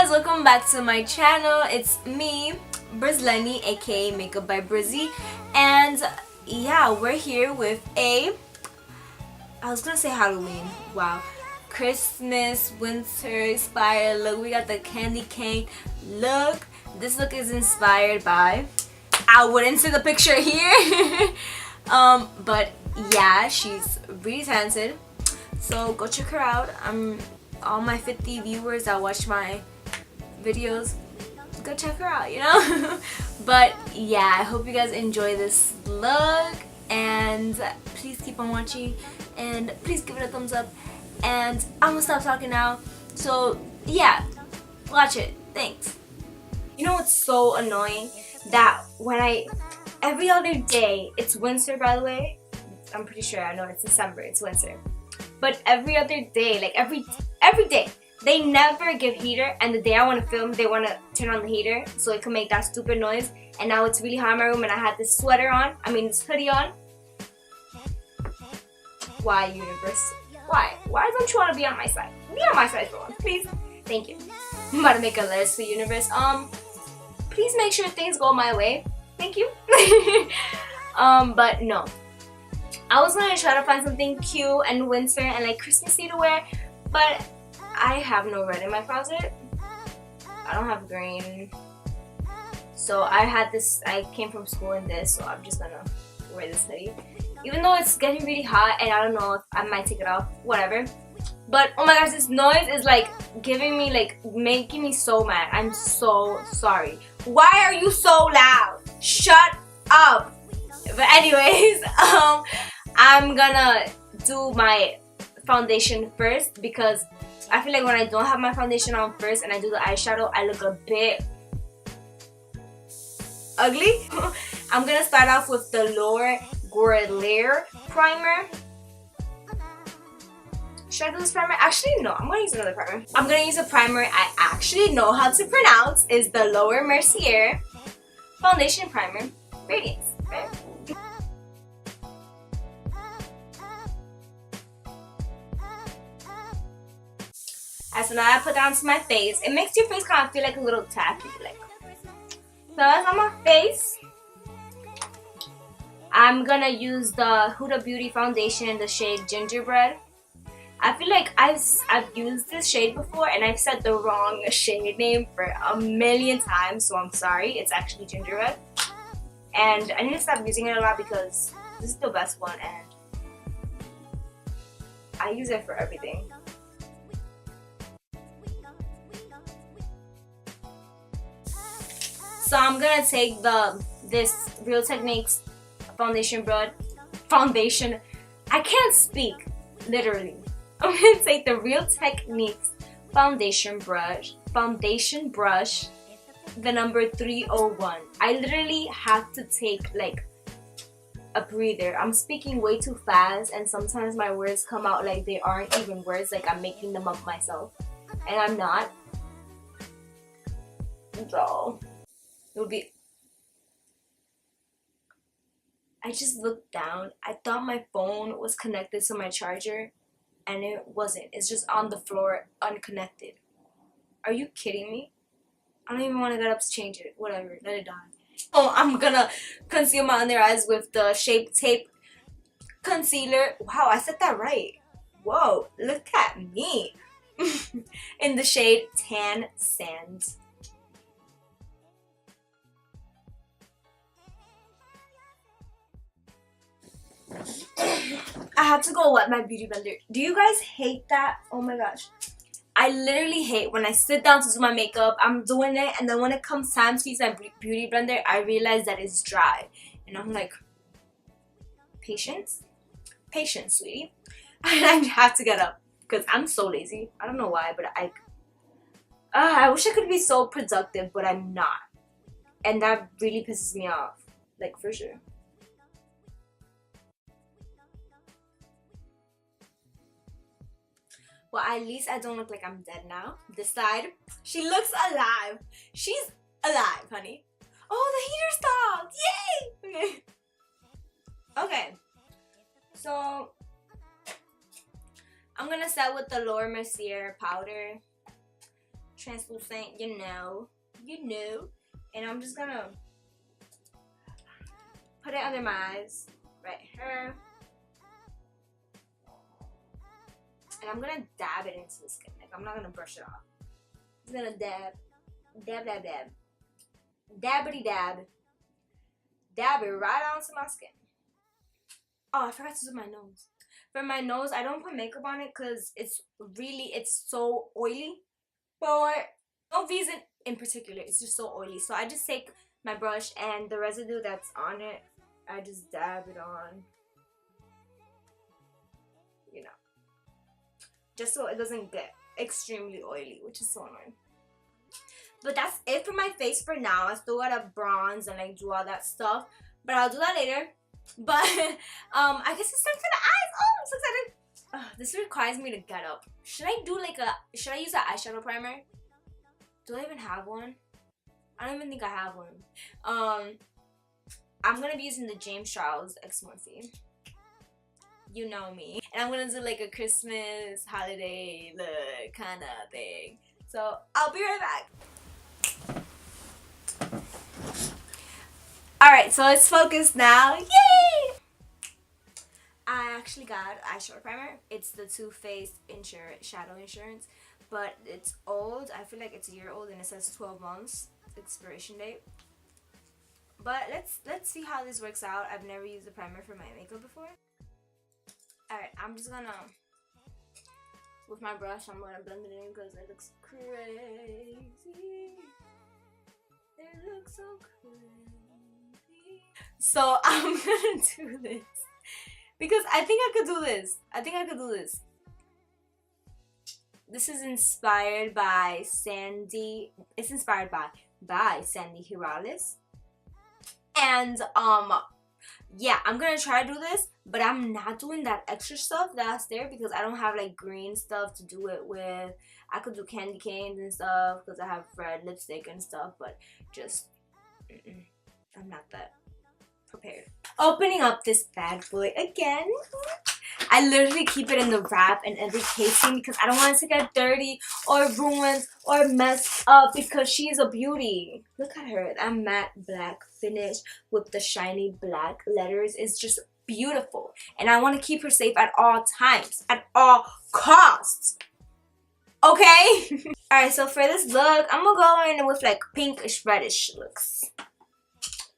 guys, welcome back to my channel. It's me, Brizlenny, aka Makeup by Brizzy, and yeah, we're here with I was gonna say Halloween, wow, Christmas, winter inspired look. We got the candy cane look. This look is inspired by, I wouldn't see the picture here, but yeah, she's really talented, so go check her out. All my 50 viewers that watch my videos, go check her out, you know. But yeah, I hope you guys enjoy this look, and please keep on watching, and please give it a thumbs up, and I'm gonna stop talking now. So yeah, watch it. Thanks. You know what's so annoying? That when every other day, it's winter, by the way. I'm pretty sure, I know it's December, it's winter. But every other day, like every day, they never give heater, and the day I want to film, they want to turn on the heater so it can make that stupid noise. And now it's really hot in my room, and I had this sweater on, this hoodie on. Why, universe? Why? Why don't you want to be on my side? Be on my side for once, please. Thank you. I'm about to make a list to the universe. Please make sure things go my way. Thank you. But no. I was gonna try to find something cute and winter and like Christmassy to wear, but I have no red in my closet. I don't have green. So I had this, I came from school in this, so I'm just gonna wear this hoodie. Even though it's getting really hot and I don't know if I might take it off, whatever. But oh my gosh, this noise is like giving me, like making me so mad. I'm so sorry. Why are you so loud? Shut up. But anyways, I'm gonna do my foundation first because I feel like when I don't have my foundation on first and I do the eyeshadow, I look a bit ugly. I'm gonna start off with the Lower Layer primer. Should I do this primer? Actually, no. I'm gonna use another primer. I'm gonna use a primer I actually know how to pronounce. Is the Lower Mercier Foundation Primer Radiance. Right? So now I put that onto my face. It makes your face kind of feel like a little tacky. Like. So that's on my face. I'm gonna use the Huda Beauty foundation in the shade Gingerbread. I feel like I've used this shade before and I've said the wrong shade name for a million times, so I'm sorry. It's actually Gingerbread. And I need to stop using it a lot because this is the best one and I use it for everything. So I'm gonna take this Real Techniques foundation. I can't speak, literally. I'm gonna take the Real Techniques foundation brush, the number 301. I literally have to take like a breather. I'm speaking way too fast, and sometimes my words come out like they aren't even words, like I'm making them up myself, and I'm not. So it would be. I just looked down. I thought my phone was connected to my charger, and it wasn't. It's just on the floor, unconnected. Are you kidding me? I don't even want to get up to change it. Whatever, let it die. Oh, I'm gonna conceal my under eyes with the Shape Tape concealer. Wow, I said that right. Whoa, look at me. In the shade Tan Sand. I had to go wet my beauty blender. Do you guys hate that? Oh my gosh. I literally hate when I sit down to do my makeup, I'm doing it, and then when it comes time to use my beauty blender, I realize that it's dry. And I'm like, patience? Patience, sweetie. And I have to get up because I'm so lazy. I don't know why, but I wish I could be so productive, but I'm not. And that really pisses me off. Like, for sure. Well, at least I don't look like I'm dead now. This side, she looks alive. She's alive, honey. Oh, the heater stopped! Yay! Okay. Okay. So, I'm gonna start with the Laura Mercier powder. translucent, you know. And I'm just gonna put it under my eyes, right here. And I'm gonna dab it into the skin. Like, I'm not gonna brush it off. I'm just gonna dab, dabbity dab, dab it right onto my skin. Oh, I forgot to do my nose. For my nose, I don't put makeup on it because it's so oily. For no reason in particular, it's just so oily. So I just take my brush and the residue that's on it, I just dab it on. You know, just so it doesn't get extremely oily, which is so annoying. But that's it for my face for now. I still gotta bronze and like do all that stuff, but I'll do that later. But I guess it's time for the eyes. Oh, I'm so excited. This requires me to get up. Should I use an eyeshadow primer? Do I even have one? I don't even think I have one. I'm gonna be using the James Charles X Morphe. You know me. And I'm gonna do like a Christmas holiday look kind of thing. So I'll be right back. Alright, so it's focused now. Yay! I actually got eyeshadow primer. It's the Too Faced Shadow Insurance, but it's old. I feel like it's a year old and it says 12 months expiration date. But let's see how this works out. I've never used a primer for my makeup before. Alright, I'm just gonna, with my brush, I'm gonna blend it in because it looks crazy. It looks so crazy. So I'm gonna do this because I think I could do this. This is inspired by Sandy. It's inspired by Sandy Hirales. And yeah, I'm gonna try to do this, but I'm not doing that extra stuff that's there because I don't have like green stuff to do it with. I could do candy canes and stuff because I have red lipstick and stuff, but just I'm not that prepared. Opening up this bad boy again. I literally keep it in the wrap and every casing because I don't want it to get dirty or ruined or messed up because she is a beauty. Look at her. That matte black finish with the shiny black letters is just beautiful. And I want to keep her safe at all times, at all costs. Okay? Alright, so for this look, I'm going to go in with like pinkish reddish looks.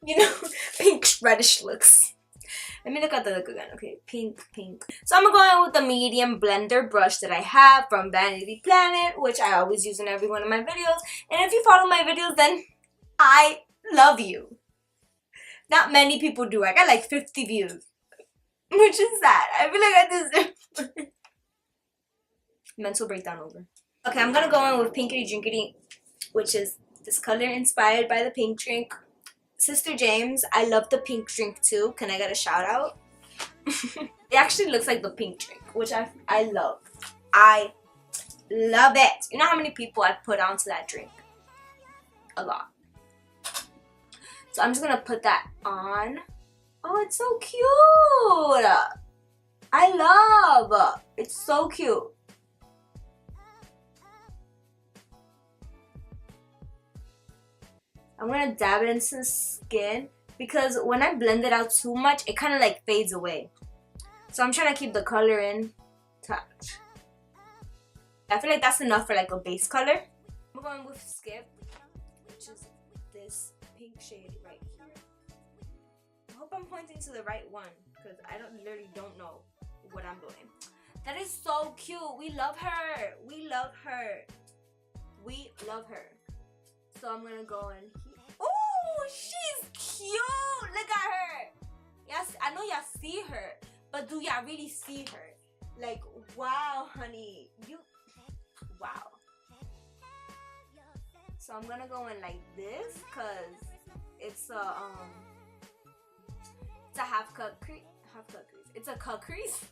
You know, pink reddish looks. Let me look at the look again. Okay, pink. So I'm going in with the medium blender brush that I have from Vanity Planet, which I always use in every one of my videos. And if you follow my videos, then I love you. Not many people do. I got like 50 views, which is sad. I feel like I deserve mental breakdown over. Okay, I'm gonna go in with Pinkity Drinkity, which is this color inspired by the pink drink. Sister James, I love the pink drink too. Can I get a shout out? It actually looks like the pink drink, which I love. I love it. You know how many people I put onto that drink? A lot. So I'm just gonna put that on. Oh, it's so cute. I love. It's so cute. I'm gonna dab it into the skin because when I blend it out too much, it kind of like fades away. So I'm trying to keep the color in touch. I feel like that's enough for like a base color. I'm going with Skip, which is this pink shade right here. I hope I'm pointing to the right one because I literally don't know what I'm doing. That is so cute. We love her. We love her. We love her. So I'm gonna go in here. Oh, she's cute. Look at her. Yes, I know y'all see her, but do y'all really see her? Like, wow, honey. Wow. So I'm gonna go in like this because it's a half cut crease. It's a cut crease.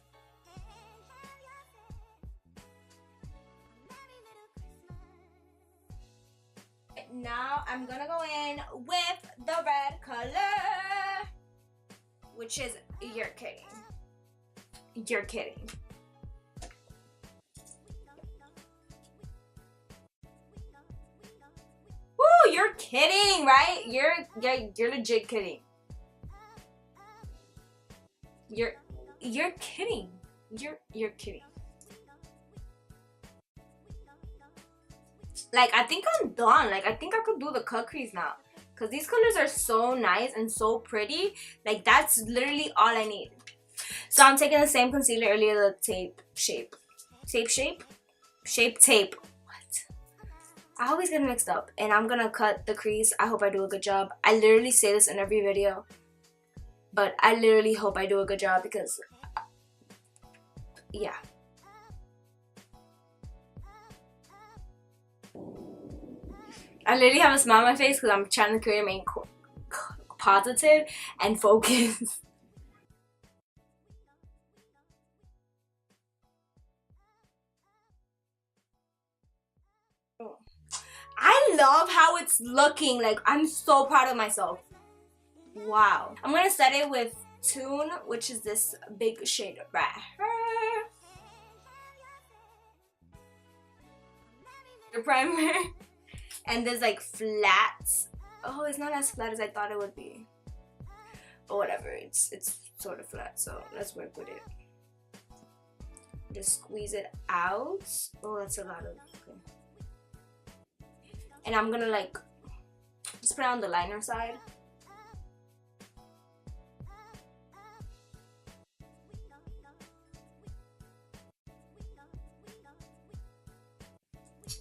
Now I'm gonna go in with the red color, which is You're Kidding. You're Kidding. kidding, right? You're legit kidding. You're kidding. You're kidding. Like, I think I'm done. Like, I think I could do the cut crease now. Because these colors are so nice and so pretty. Like, that's literally all I need. So I'm taking the same concealer earlier, the tape shape. Shape tape. What? I always get mixed up. And I'm going to cut the crease. I hope I do a good job. I literally say this in every video. But I literally hope I do a good job because, yeah. I literally have a smile on my face because I'm trying to remain positive and focused. I love how it's looking. Like, I'm so proud of myself. Wow. I'm gonna set it with Tune, which is this big shade right here. The primer. And there's like flats. Oh, it's not as flat as I thought it would be. But whatever, it's sort of flat, so let's work with it. Just squeeze it out. Oh, that's a lot of, okay. And I'm gonna like just put it on the liner side.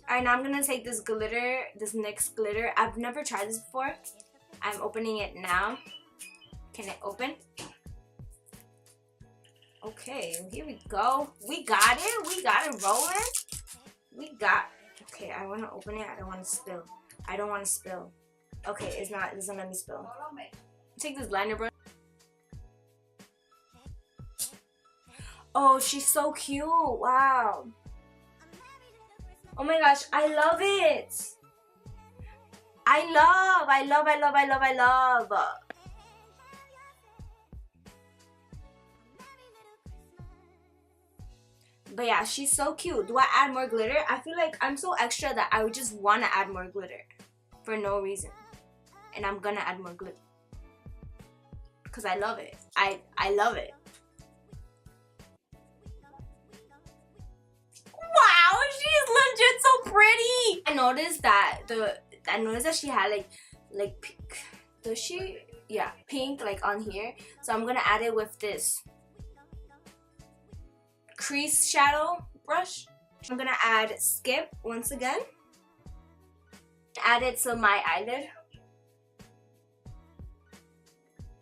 Alright, now I'm gonna take this glitter, this NYX glitter. I've never tried this before. I'm opening it now. Can it open? Okay, here we go. We got it. We got it rolling. We got. Okay, I want to open it. I don't want to spill. I don't want to spill. Okay, it's not. It doesn't let me spill. Take this liner brush. Oh, she's so cute. Wow. Oh my gosh, I love it. I love. But yeah, she's so cute. Do I add more glitter? I feel like I'm so extra that I would just want to add more glitter for no reason. And I'm gonna add more glitter. Because I love it. I love it. Wow, she's legit so pretty. I noticed that she had like pink. Does she? Yeah, pink like on here. So I'm gonna add it with this crease shadow brush. I'm gonna add Skip once again. Add it to my eyelid.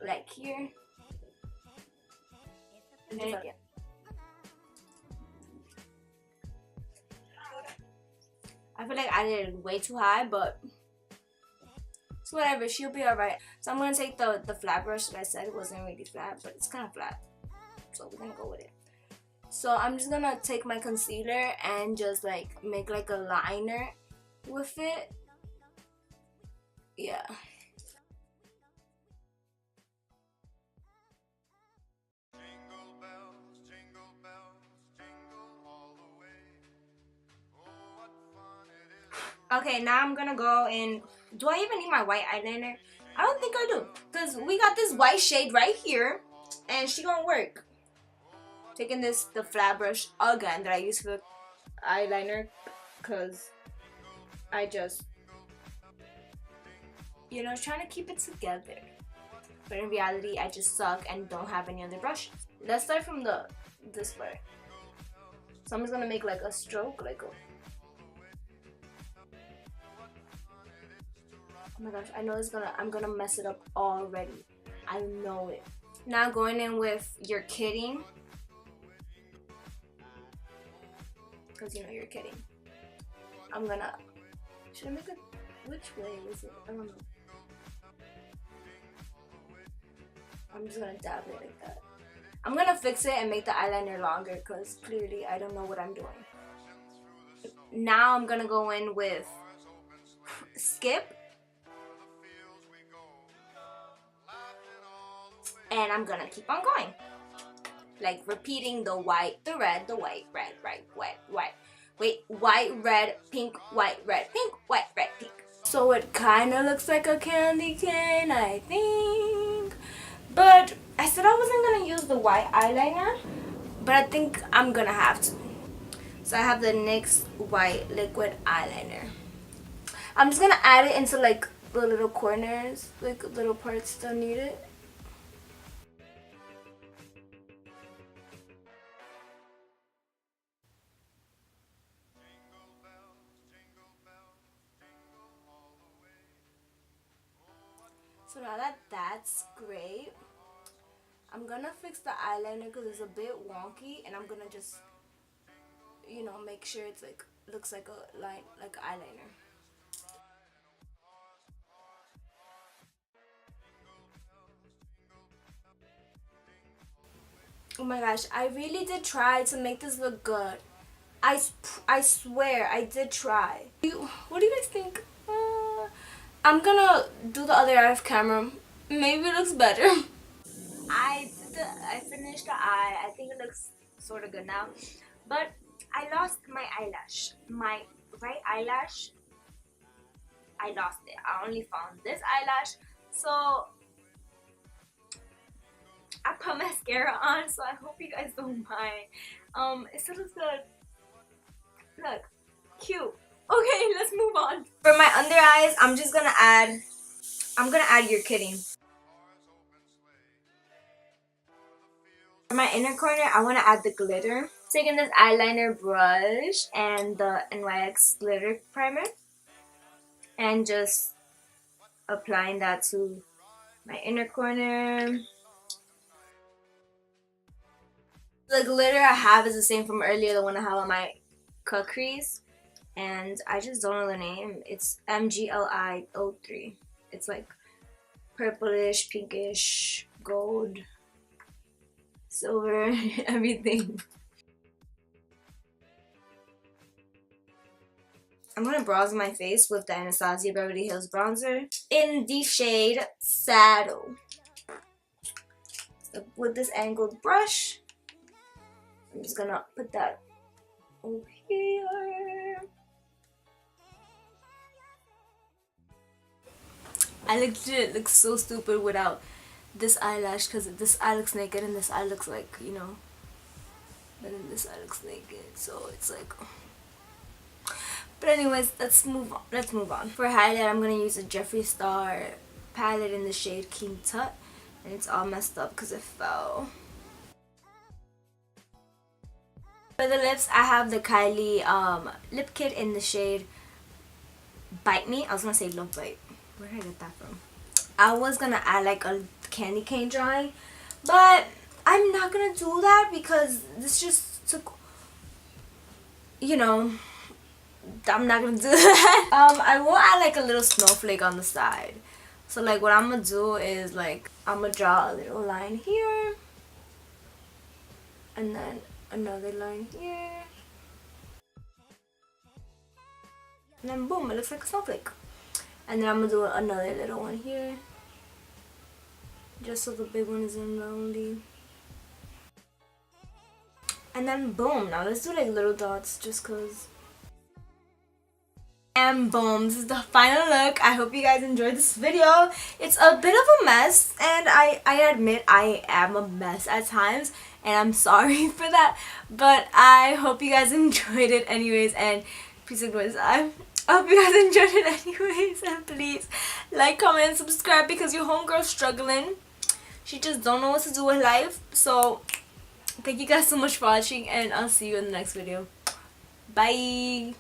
Like here. And then, yeah. I feel like I did it way too high, but it's whatever. She'll be alright. So I'm gonna take the flat brush that I said it wasn't really flat, but it's kind of flat. So we're gonna go with it. So I'm just gonna take my concealer and just like make like a liner with it. Yeah. Okay, now I'm gonna go in. Do I even need my white eyeliner? I don't think I do, because we got this white shade right here and she gonna work. Taking the flat brush again that I used for the eyeliner, because I just, you know, trying to keep it together. But in reality, I just suck and don't have any other brushes. Let's start from this part. So I'm just gonna make like a stroke, like a. Oh my gosh, I know I'm gonna mess it up already. I know it. Now going in with You're Kidding. Because you know you're kidding. I'm gonna. Should I make it? Which way is it? I don't know. I'm just gonna dab it like that. I'm gonna fix it and make the eyeliner longer because clearly I don't know what I'm doing. Now I'm gonna go in with Skip. And I'm gonna keep on going. Like repeating the white, the red, the white, red, white, white. Wait, white, red, pink, white, red, pink, white, red, pink. so it kind of looks like a candy cane, I think. But I said I wasn't gonna use the white eyeliner, but I think I'm gonna have to. So I have the NYX white liquid eyeliner. I'm just gonna add it into like the little corners, like little parts that need it. So now that that's great, I'm gonna fix the eyeliner because it's a bit wonky, and I'm gonna just, you know, make sure it's like looks like a line, like eyeliner. Oh my gosh, I really did try to make this look good. I swear I did try. What do you guys think? I'm gonna do the other eye off camera. Maybe it looks better. I finished the eye. I think it looks sort of good now. But I lost my eyelash. My right eyelash, I lost it. I only found this eyelash. So I put mascara on, so I hope you guys don't mind. It still looks good. Look, cute. Okay, let's move on. For my under eyes, I'm gonna add You're Kidding. For my inner corner, I want to add the glitter. Taking this eyeliner brush and the NYX glitter primer, and just applying that to my inner corner. The glitter I have is the same from earlier, the one I have on my cut crease, and I just don't know the name. It's MGLI03. It's like purplish, pinkish, gold, silver, everything. I'm gonna bronze my face with the Anastasia Beverly Hills bronzer in the shade Saddle. So with this angled brush, I'm just gonna put that over here. I legit look so stupid without this eyelash, because this eye looks naked and this eye looks like, you know, and then this eye looks naked, so it's like. But anyways, let's move on. For highlight, I'm gonna use a Jeffree Star palette in the shade King Tut, and it's all messed up because it fell. For the lips, I have the Kylie lip kit in the shade Bite Me. I was gonna say Love Bite. Where did I get that from? I was gonna add like a candy cane drawing, but I'm not gonna do that because this just took, you know, I'm not gonna do that. I will add like a little snowflake on the side. So like what I'm gonna do is like I'm gonna draw a little line here, and then another line here, and then boom, it looks like a snowflake. And then I'm gonna do another little one here, just so the big one is in only. And then boom, now let's do like little dots just cause. And boom, this is the final look. I hope you guys enjoyed this video. It's a bit of a mess, and I admit I am a mess at times, and I'm sorry for that, but I hope you guys enjoyed it anyways, and please ignore this. I hope you guys enjoyed it anyways, and please like, comment, and subscribe, because your homegirl's struggling. She just don't know what to do with life. So thank you guys so much for watching, and I'll see you in the next video. Bye.